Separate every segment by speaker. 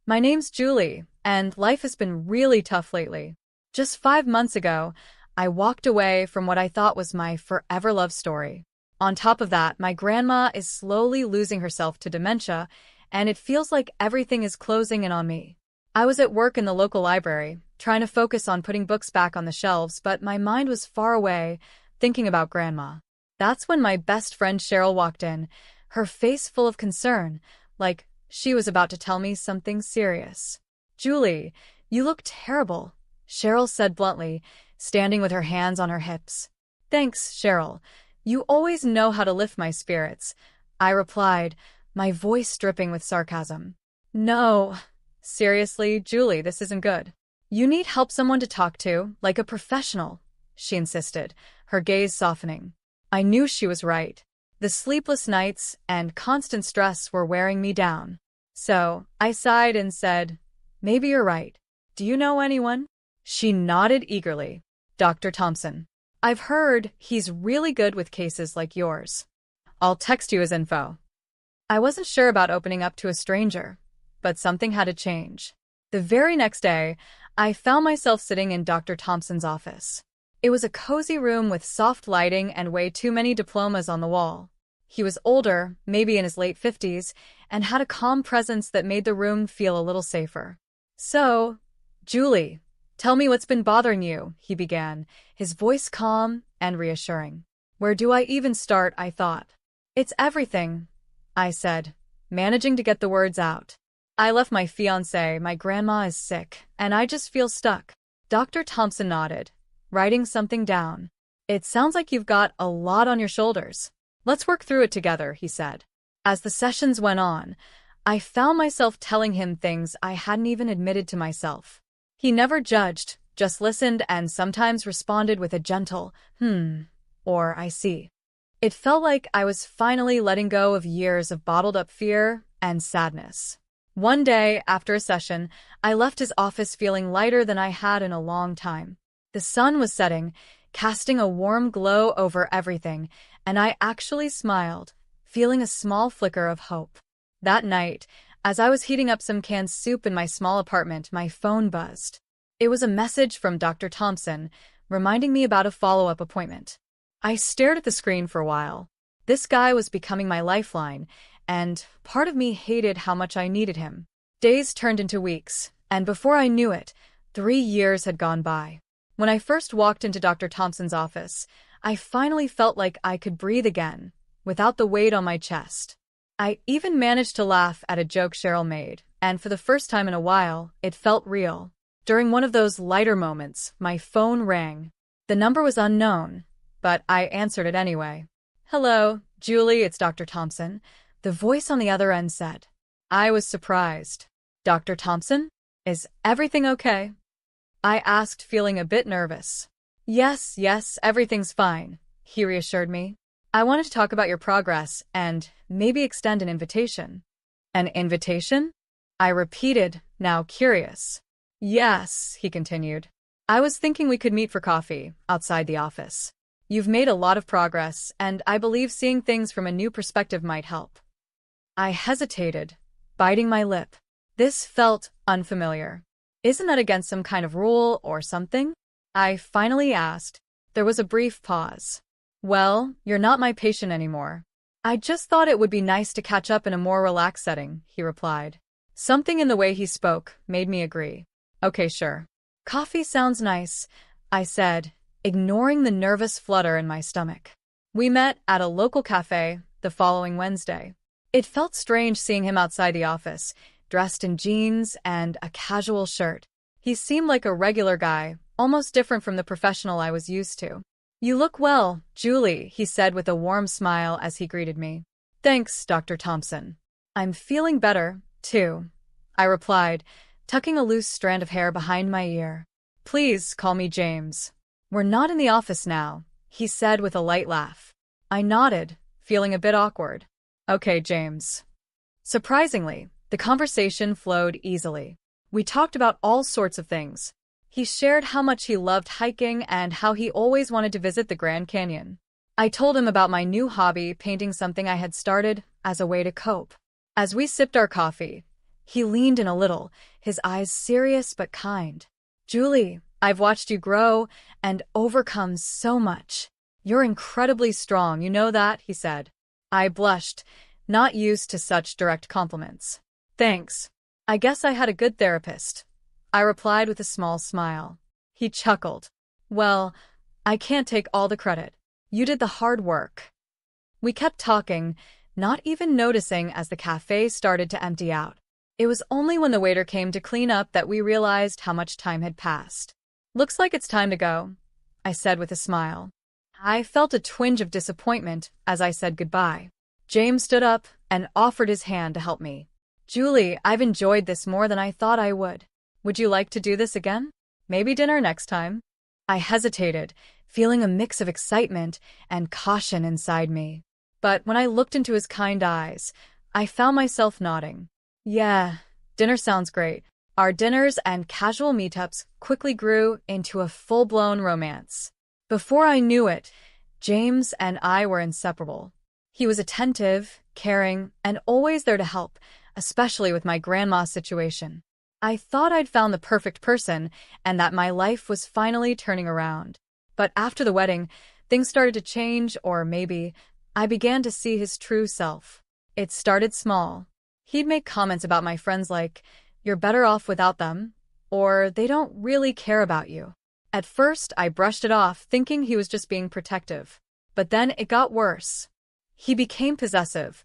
Speaker 1: My name's Julie, and life has been really tough lately. Just 5 months ago, I walked away from what I thought was my forever love story. On top of that, my grandma is slowly losing herself to dementia, and it feels like everything is closing in on me. I was at work in the local library, trying to focus on putting books back on the shelves, but my mind was far away, thinking about Grandma. That's when my best friend Cheryl walked in, her face full of concern, like she was about to tell me something serious. "Julie, you look terrible," Cheryl said bluntly, standing with her hands on her hips. "Thanks, Cheryl. You always know how to lift my spirits," I replied, my voice dripping with sarcasm. "No, seriously, Julie, this isn't good. You need someone to talk to, like a professional," she insisted, her gaze softening. I knew she was right. The sleepless nights and constant stress were wearing me down. So, I sighed and said, "Maybe you're right. Do you know anyone?" She nodded eagerly. "Dr. Thompson. I've heard he's really good with cases like yours. I'll text you his info." I wasn't sure about opening up to a stranger, but something had to change. The very next day, I found myself sitting in Dr. Thompson's office. It was a cozy room with soft lighting and way too many diplomas on the wall. He was older, maybe in his late 50s, and had a calm presence that made the room feel a little safer. "So, Julie, tell me what's been bothering you," he began, his voice calm and reassuring. "Where do I even start?" I thought. "It's everything," I said, managing to get the words out. "I left my fiancé, my grandma is sick, and I just feel stuck." Dr. Thompson nodded, writing something down. "It sounds like you've got a lot on your shoulders. Let's work through it together," he said. As the sessions went on, I found myself telling him things I hadn't even admitted to myself. He never judged, just listened and sometimes responded with a gentle, or "I see." It felt like I was finally letting go of years of bottled-up fear and sadness. One day, after a session, I left his office feeling lighter than I had in a long time. The sun was setting, casting a warm glow over everything, and I actually smiled, feeling a small flicker of hope. That night, as I was heating up some canned soup in my small apartment, my phone buzzed. It was a message from Dr. Thompson, reminding me about a follow-up appointment. I stared at the screen for a while. This guy was becoming my lifeline, and part of me hated how much I needed him. Days turned into weeks, and before I knew it, 3 years had gone by. When I first walked into Dr. Thompson's office, I finally felt like I could breathe again, without the weight on my chest. I even managed to laugh at a joke Cheryl made, and for the first time in a while, it felt real. During one of those lighter moments, my phone rang. The number was unknown, but I answered it anyway. "Hello, Julie, it's Dr. Thompson," the voice on the other end said. I was surprised. "Dr. Thompson? Is everything okay?" I asked, feeling a bit nervous. Yes, everything's fine," he reassured me. "I wanted to talk about your progress and maybe extend an invitation." "An invitation?" I repeated, now curious. "Yes," he continued. "I was thinking we could meet for coffee, outside the office. You've made a lot of progress, and I believe seeing things from a new perspective might help." I hesitated, biting my lip. This felt unfamiliar. "Isn't that against some kind of rule or something?" I finally asked. There was a brief pause. "Well, you're not my patient anymore. I just thought it would be nice to catch up in a more relaxed setting," he replied. Something in the way he spoke made me agree. "Okay, sure. Coffee sounds nice," I said, ignoring the nervous flutter in my stomach. We met at a local cafe the following Wednesday. It felt strange seeing him outside the office, dressed in jeans and a casual shirt. He seemed like a regular guy, almost different from the professional I was used to. "You look well, Julie," he said with a warm smile as he greeted me. "Thanks, Dr. Thompson. I'm feeling better, too," I replied, tucking a loose strand of hair behind my ear. "Please call me James." "We're not in the office now," he said with a light laugh. I nodded, feeling a bit awkward. "Okay, James." Surprisingly, the conversation flowed easily. We talked about all sorts of things. He shared how much he loved hiking and how he always wanted to visit the Grand Canyon. I told him about my new hobby, painting, something I had started as a way to cope. As we sipped our coffee, He leaned in a little, his eyes serious but kind. "Julie, I've watched you grow and overcome so much. You're incredibly strong, you know that," he said. I blushed, not used to such direct compliments. "Thanks. I guess I had a good therapist," I replied with a small smile. He chuckled. "Well, I can't take all the credit. You did the hard work." We kept talking, not even noticing as the cafe started to empty out. It was only when the waiter came to clean up that we realized how much time had passed. "Looks like it's time to go," I said with a smile. I felt a twinge of disappointment as I said goodbye. James stood up and offered his hand to help me. "Julie, I've enjoyed this more than I thought I would. Would you like to do this again? Maybe dinner next time?" I hesitated, feeling a mix of excitement and caution inside me. But when I looked into his kind eyes, I found myself nodding. "Yeah, dinner sounds great." Our dinners and casual meetups quickly grew into a full-blown romance. Before I knew it, James and I were inseparable. He was attentive, caring, and always there to help, especially with my grandma's situation. I thought I'd found the perfect person and that my life was finally turning around. But after the wedding, things started to change, or maybe I began to see his true self. It started small. He'd make comments about my friends like, "You're better off without them," or "They don't really care about you." At first, I brushed it off, thinking he was just being protective. But then it got worse. He became possessive,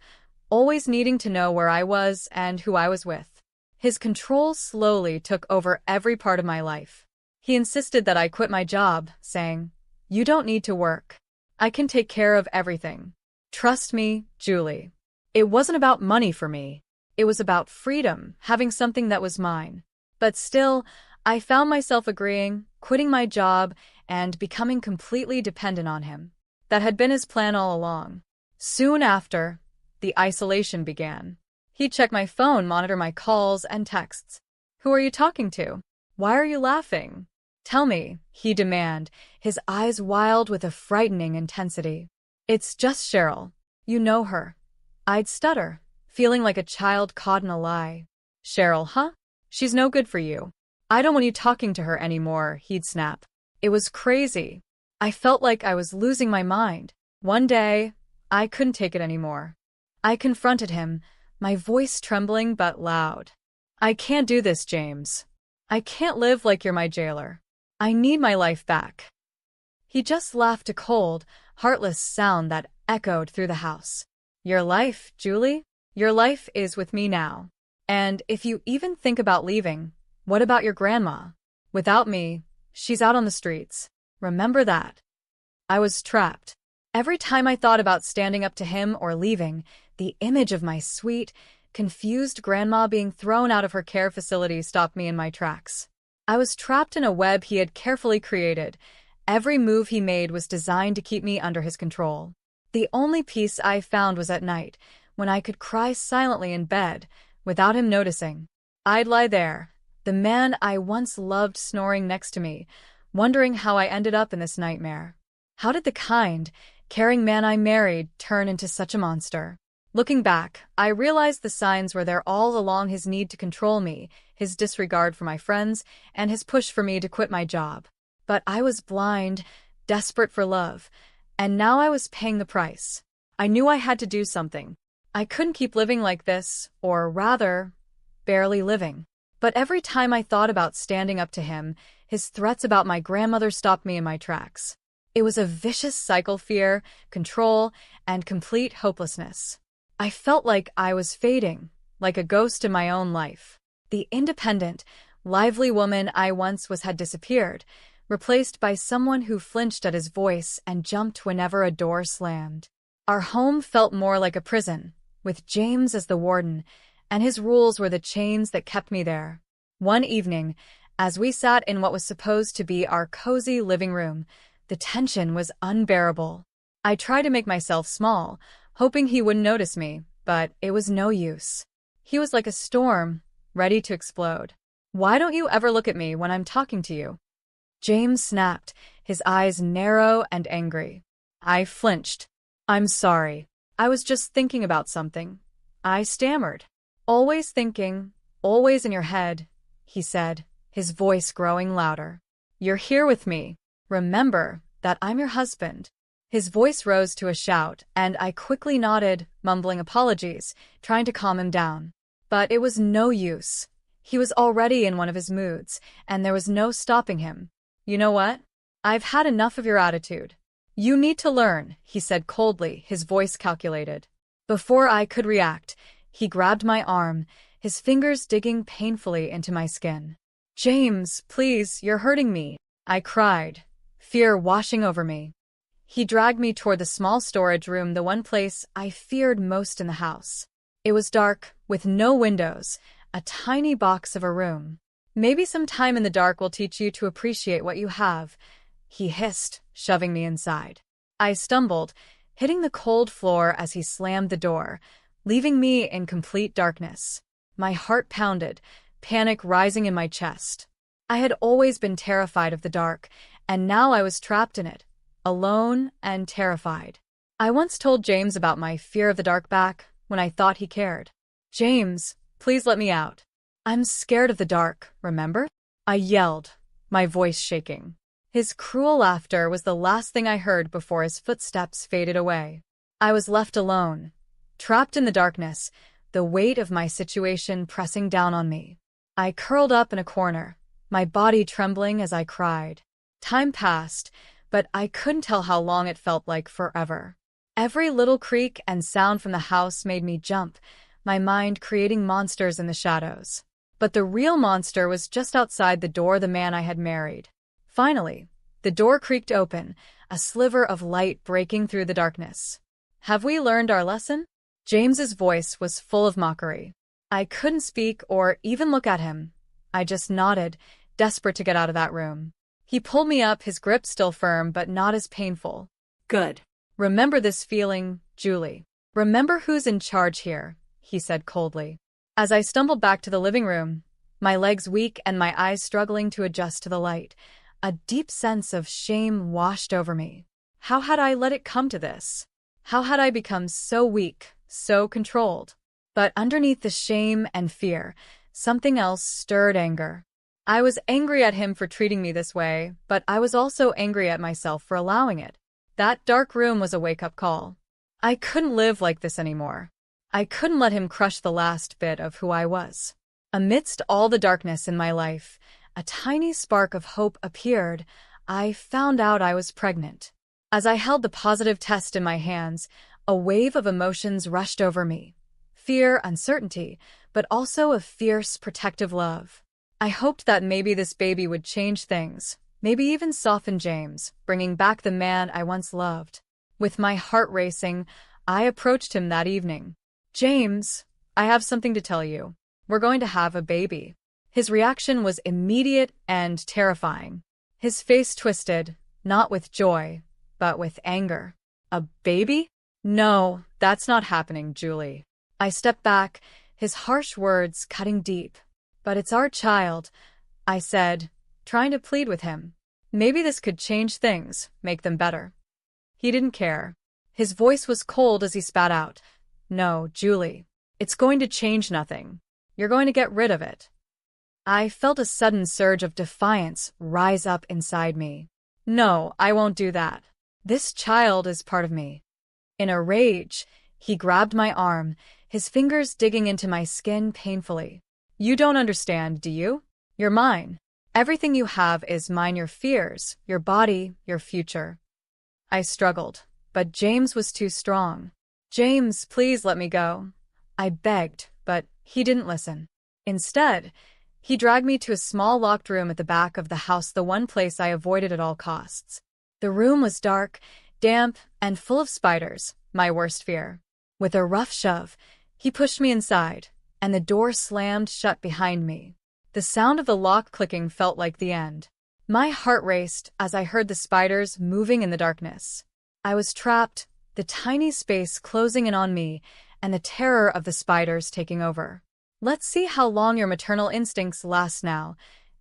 Speaker 1: always needing to know where I was and who I was with. His control slowly took over every part of my life. He insisted that I quit my job, saying, "You don't need to work. I can take care of everything. Trust me, Julie." It wasn't about money for me. It was about freedom, having something that was mine. But still, I found myself agreeing, quitting my job, and becoming completely dependent on him. That had been his plan all along. Soon after, the isolation began. He'd check my phone, monitor my calls and texts. "Who are you talking to? Why are you laughing? Tell me," he'd demand, his eyes wild with a frightening intensity. "It's just Cheryl. You know her." I'd stutter, feeling like a child caught in a lie. "Cheryl, huh? She's no good for you. I don't want you talking to her anymore," he'd snap. It was crazy. I felt like I was losing my mind. One day, I couldn't take it anymore. I confronted him, my voice trembling but loud. "I can't do this, James. I can't live like you're my jailer. I need my life back." He just laughed, a cold, heartless sound that echoed through the house. "Your life, Julie? Your life is with me now. And if you even think about leaving, what about your grandma? Without me, she's out on the streets. Remember that." I was trapped. Every time I thought about standing up to him or leaving, the image of my sweet, confused grandma being thrown out of her care facility stopped me in my tracks. I was trapped in a web he had carefully created. Every move he made was designed to keep me under his control. The only peace I found was at night, when I could cry silently in bed, without him noticing. I'd lie there, the man I once loved snoring next to me, wondering how I ended up in this nightmare. How did the kind, caring man I married turn into such a monster? Looking back, I realized the signs were there all along: his need to control me, his disregard for my friends, and his push for me to quit my job. But I was blind, desperate for love, and now I was paying the price. I knew I had to do something. I couldn't keep living like this, or rather, barely living. But every time I thought about standing up to him, his threats about my grandmother stopped me in my tracks. It was a vicious cycle: fear, control, and complete hopelessness. I felt like I was fading, like a ghost in my own life. The independent, lively woman I once was had disappeared, replaced by someone who flinched at his voice and jumped whenever a door slammed. Our home felt more like a prison, with James as the warden, and his rules were the chains that kept me there. One evening, as we sat in what was supposed to be our cozy living room, the tension was unbearable. I tried to make myself small, hoping he wouldn't notice me, but it was no use. He was like a storm, ready to explode. "Why don't you ever look at me when I'm talking to you?" James snapped, his eyes narrow and angry. I flinched. "I'm sorry. I was just thinking about something." I stammered. "Always thinking? always in your head, he said, his voice growing louder. You're here with me. Remember that I'm your husband. His voice rose to a shout, and I quickly nodded, mumbling apologies, trying to calm him down. But it was no use. He was already in one of his moods, and there was no stopping him. You know what? I've had enough of your attitude. You need to learn, he said coldly, his voice calculated. Before I could react, he grabbed my arm, his fingers digging painfully into my skin. James, please, you're hurting me, I cried, fear washing over me. He dragged me toward the small storage room, the one place I feared most in the house. It was dark, with no windows, a tiny box of a room. Maybe some time in the dark will teach you to appreciate what you have, he hissed, shoving me inside. I stumbled, hitting the cold floor as he slammed the door, leaving me in complete darkness. My heart pounded, panic rising in my chest. I had always been terrified of the dark, and now I was trapped in it, alone and terrified. I once told James about my fear of the dark back when I thought he cared. James, please let me out. I'm scared of the dark, remember? I yelled, my voice shaking. His cruel laughter was the last thing I heard before his footsteps faded away. I was left alone, trapped in the darkness, the weight of my situation pressing down on me. I curled up in a corner, my body trembling as I cried. Time passed, but I couldn't tell how long it felt like forever. Every little creak and sound from the house made me jump, my mind creating monsters in the shadows. But the real monster was just outside the door, the man I had married. Finally, the door creaked open, a sliver of light breaking through the darkness. Have we learned our lesson? James's voice was full of mockery. I couldn't speak or even look at him. I just nodded, desperate to get out of that room. He pulled me up, his grip still firm but not as painful. Good. Remember this feeling, Julie. Remember who's in charge here, he said coldly. As I stumbled back to the living room, my legs weak and my eyes struggling to adjust to the light, a deep sense of shame washed over me. How had I let it come to this? How had I become so weak, so controlled? But underneath the shame and fear, something else stirred: anger. I was angry at him for treating me this way, but I was also angry at myself for allowing it. That dark room was a wake-up call. I couldn't live like this anymore. I couldn't let him crush the last bit of who I was. Amidst all the darkness in my life, a tiny spark of hope appeared. I found out I was pregnant. As I held the positive test in my hands, a wave of emotions rushed over me. Fear, uncertainty, but also a fierce, protective love. I hoped that maybe this baby would change things, maybe even soften James, bringing back the man I once loved. With my heart racing, I approached him that evening. James, I have something to tell you. We're going to have a baby. His reaction was immediate and terrifying. His face twisted, not with joy, but with anger. A baby? No, that's not happening, Julie. I stepped back, his harsh words cutting deep. But it's our child, I said, trying to plead with him. Maybe this could change things, make them better. He didn't care. His voice was cold as he spat out. No, Julie, it's going to change nothing. You're going to get rid of it. I felt a sudden surge of defiance rise up inside me. No, I won't do that. This child is part of me. In a rage, he grabbed my arm, his fingers digging into my skin painfully. You don't understand, do you? You're mine. Everything you have is mine: your fears, your body, your future. I struggled, but James was too strong. James, please let me go. I begged, but he didn't listen. Instead, he dragged me to a small locked room at the back of the house, the one place I avoided at all costs. The room was dark, damp, and full of spiders, my worst fear. With a rough shove, he pushed me inside, and the door slammed shut behind me. The sound of the lock clicking felt like the end. My heart raced as I heard the spiders moving in the darkness. I was trapped, the tiny space closing in on me, and the terror of the spiders taking over. Let's see how long your maternal instincts last now,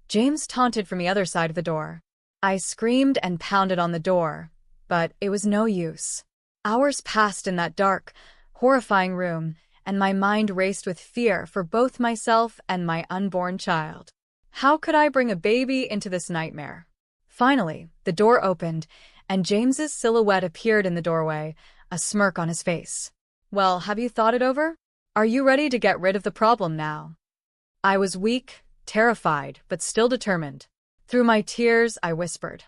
Speaker 1: James taunted from the other side of the door. I screamed and pounded on the door, but it was no use. Hours passed in that dark, horrifying room, and my mind raced with fear for both myself and my unborn child. How could I bring a baby into this nightmare? Finally, the door opened, and James's silhouette appeared in the doorway, a smirk on his face. Well, have you thought it over? Are you ready to get rid of the problem now? I was weak, terrified, but still determined. Through my tears, I whispered,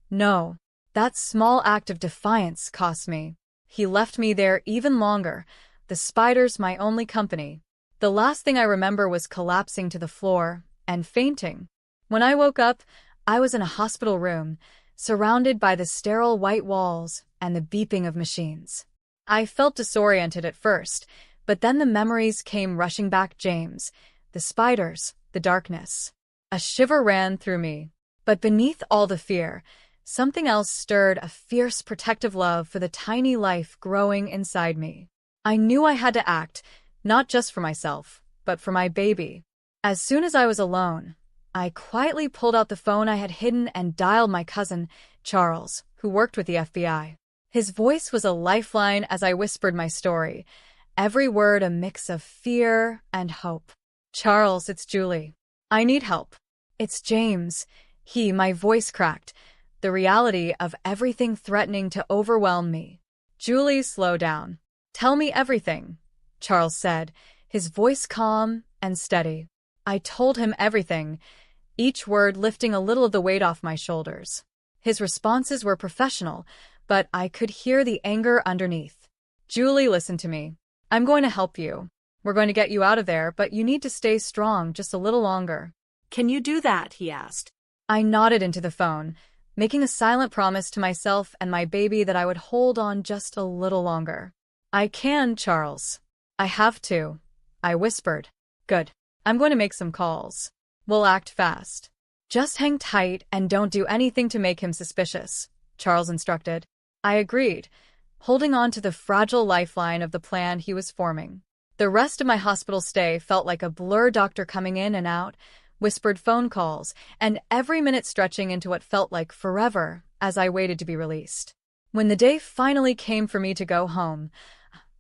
Speaker 1: "No." That small act of defiance cost me. He left me there even longer, the spiders my only company. The last thing I remember was collapsing to the floor and fainting. When I woke up, I was in a hospital room, surrounded by the sterile white walls and the beeping of machines. I felt disoriented at first, but then the memories came rushing back. James, the spiders, the darkness. A shiver ran through me. But beneath all the fear, something else stirred, a fierce protective love for the tiny life growing inside me. I knew I had to act, not just for myself, but for my baby. As soon as I was alone, I quietly pulled out the phone I had hidden and dialed my cousin, Charles, who worked with the FBI. His voice was a lifeline as I whispered my story, every word a mix of fear and hope. "Charles, it's Julie. I need help." "It's James." My voice cracked, the reality of everything threatening to overwhelm me. "Julie, slow down. Tell me everything," Charles said, his voice calm and steady. I told him everything, each word lifting a little of the weight off my shoulders. His responses were professional, but I could hear the anger underneath. "Julie, listen to me. I'm going to help you. We're going to get you out of there, but you need to stay strong just a little longer."
Speaker 2: "Can you do that?" he asked.
Speaker 1: I nodded into the phone, making a silent promise to myself and my baby that I would hold on just a little longer. "I can, Charles. I have to," I whispered. "Good. I'm going to make some calls. We'll act fast. Just hang tight and don't do anything to make him suspicious," Charles instructed. I agreed, holding on to the fragile lifeline of the plan he was forming. The rest of my hospital stay felt like a blur, doctor coming in and out, whispered phone calls, and every minute stretching into what felt like forever as I waited to be released. When the day finally came for me to go home,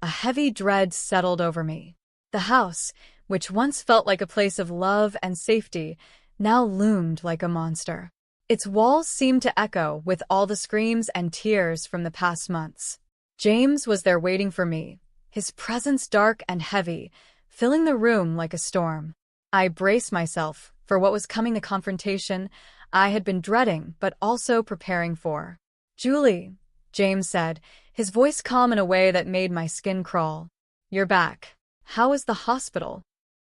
Speaker 1: a heavy dread settled over me. The house, which once felt like a place of love and safety, now loomed like a monster. Its walls seemed to echo with all the screams and tears from the past months. James was there waiting for me, his presence dark and heavy, filling the room like a storm. I braced myself for what was coming, the confrontation I had been dreading but also preparing for. "Julie," James said, his voice calm in a way that made my skin crawl. "You're back. How is the hospital?"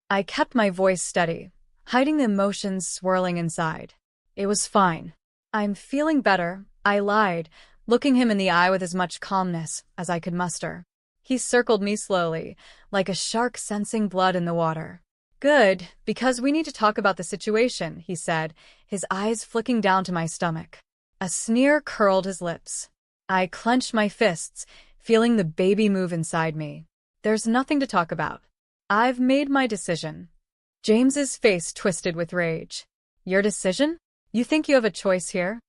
Speaker 1: I kept my voice steady, hiding the emotions swirling inside. "It was fine. I'm feeling better," I lied, looking him in the eye with as much calmness as I could muster. He circled me slowly, like a shark sensing blood in the water. "Good, because we need to talk about the situation," he said, his eyes flicking down to my stomach. A sneer curled his lips. I clenched my fists, feeling the baby move inside me. "There's nothing to talk about. I've made my decision." James's face twisted with rage. "Your decision? You think you have a choice here?"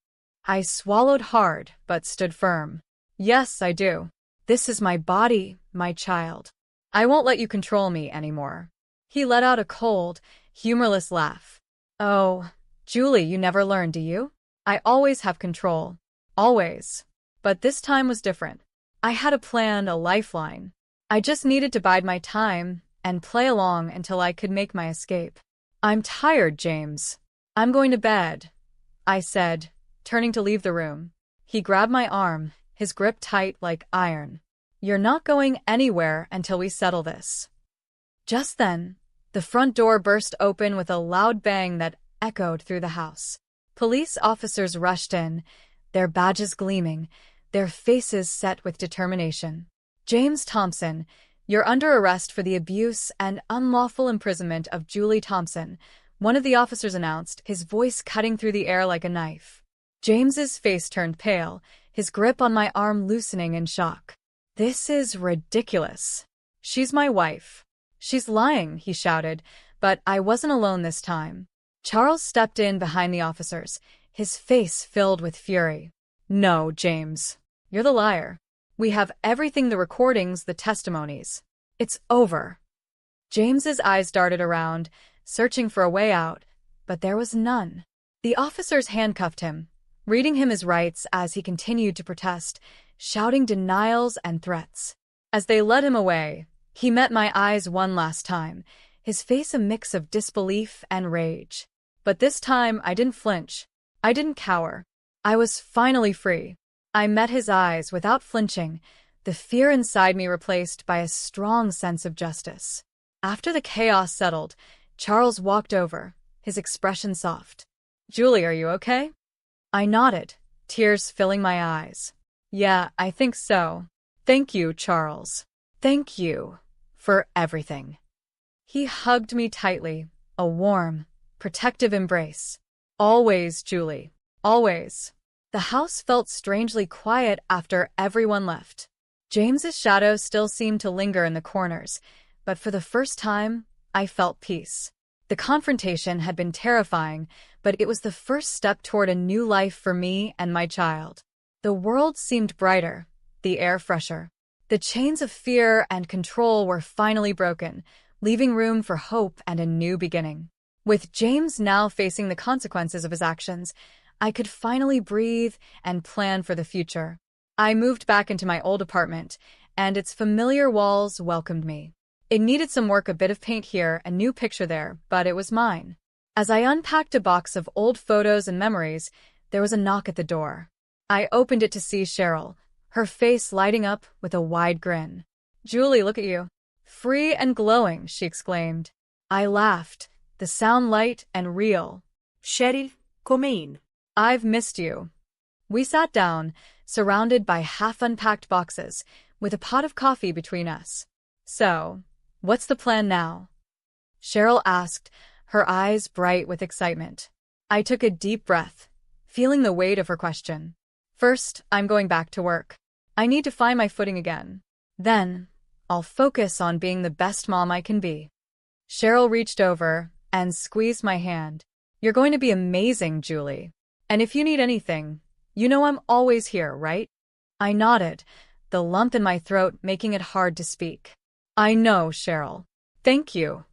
Speaker 1: I swallowed hard, but stood firm. "Yes, I do. This is my body, my child. I won't let you control me anymore." He let out a cold, humorless laugh. "Oh, Julie, you never learn, do you? I always have control. Always. But this time was different. I had a plan, a lifeline. I just needed to bide my time and play along until I could make my escape." "I'm tired, James. I'm going to bed," I said, turning to leave the room. He grabbed my arm, his grip tight like iron. "You're not going anywhere until we settle this." Just then, the front door burst open with a loud bang that echoed through the house. Police officers rushed in, their badges gleaming, their faces set with determination. "James Thompson, you're under arrest for the abuse and unlawful imprisonment of Julie Thompson," one of the officers announced, his voice cutting through the air like a knife. James's face turned pale, his grip on my arm loosening in shock. "This is ridiculous. She's my wife." "She's lying," he shouted, but I wasn't alone this time. Charles stepped in behind the officers, his face filled with fury. "No, James. You're the liar. We have everything, the recordings, the testimonies." It's over. James's eyes darted around, searching for a way out, but there was none. The officers handcuffed him, reading him his rights as he continued to protest, shouting denials and threats. As they led him away, he met my eyes one last time, his face a mix of disbelief and rage. But this time I didn't flinch. I didn't cower. I was finally free. I met his eyes without flinching, the fear inside me replaced by a strong sense of justice. After the chaos settled, Charles walked over, his expression soft. "Julie, are you okay?" I nodded, tears filling my eyes. "Yeah, I think so. Thank you, Charles. Thank you for everything." He hugged me tightly, a warm, protective embrace. "Always, Julie. Always." The house felt strangely quiet after everyone left. James's shadow still seemed to linger in the corners, but for the first time, I felt peace. The confrontation had been terrifying, but it was the first step toward a new life for me and my child. The world seemed brighter, the air fresher. The chains of fear and control were finally broken, leaving room for hope and a new beginning. With James now facing the consequences of his actions, I could finally breathe and plan for the future. I moved back into my old apartment, and its familiar walls welcomed me. It needed some work, a bit of paint here, a new picture there, but it was mine. As I unpacked a box of old photos and memories, there was a knock at the door. I opened it to see Cheryl, her face lighting up with a wide grin. "Julie, look at you. Free and glowing," she exclaimed. I laughed, the sound light and real.
Speaker 2: Cheryl, come in.
Speaker 1: "I've missed you." We sat down, surrounded by half-unpacked boxes, with a pot of coffee between us. "So, what's the plan now?" Cheryl asked, her eyes bright with excitement. I took a deep breath, feeling the weight of her question. "First, I'm going back to work. I need to find my footing again. Then, I'll focus on being the best mom I can be." Cheryl reached over and squeezed my hand. "You're going to be amazing, Julie. And if you need anything, you know I'm always here, right?" I nodded, the lump in my throat making it hard to speak. "I know, Cheryl. Thank you."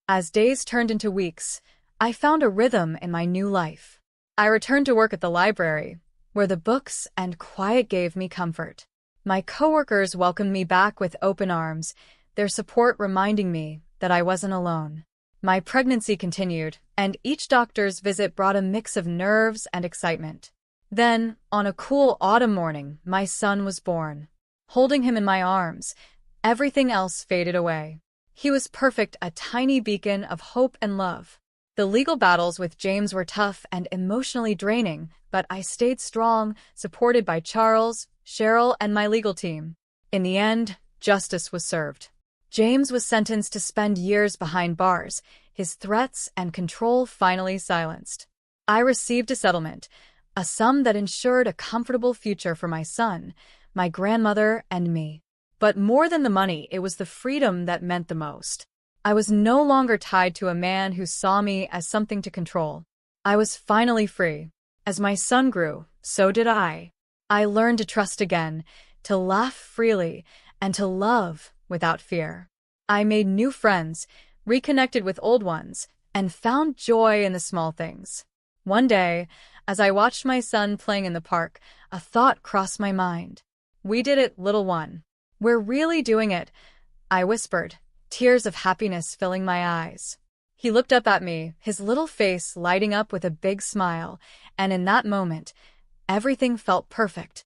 Speaker 1: As days turned into weeks, I found a rhythm in my new life. I returned to work at the library, where the books and quiet gave me comfort. My coworkers welcomed me back with open arms, their support reminding me that I wasn't alone. My pregnancy continued, and each doctor's visit brought a mix of nerves and excitement. Then, on a cool autumn morning, my son was born. Holding him in my arms, everything else faded away. He was perfect, a tiny beacon of hope and love. The legal battles with James were tough and emotionally draining, but I stayed strong, supported by Charles, Cheryl, and my legal team. In the end, justice was served. James was sentenced to spend years behind bars, his threats and control finally silenced. I received a settlement, a sum that ensured a comfortable future for my son, my grandmother, and me. But more than the money, it was the freedom that meant the most. I was no longer tied to a man who saw me as something to control. I was finally free. As my son grew, so did I. I learned to trust again, to laugh freely, and to love without fear. I made new friends, reconnected with old ones, and found joy in the small things. One day, as I watched my son playing in the park, a thought crossed my mind. "We did it, little one. We're really doing it," I whispered, tears of happiness filling my eyes. He looked up at me, his little face lighting up with a big smile, and in that moment, everything felt perfect.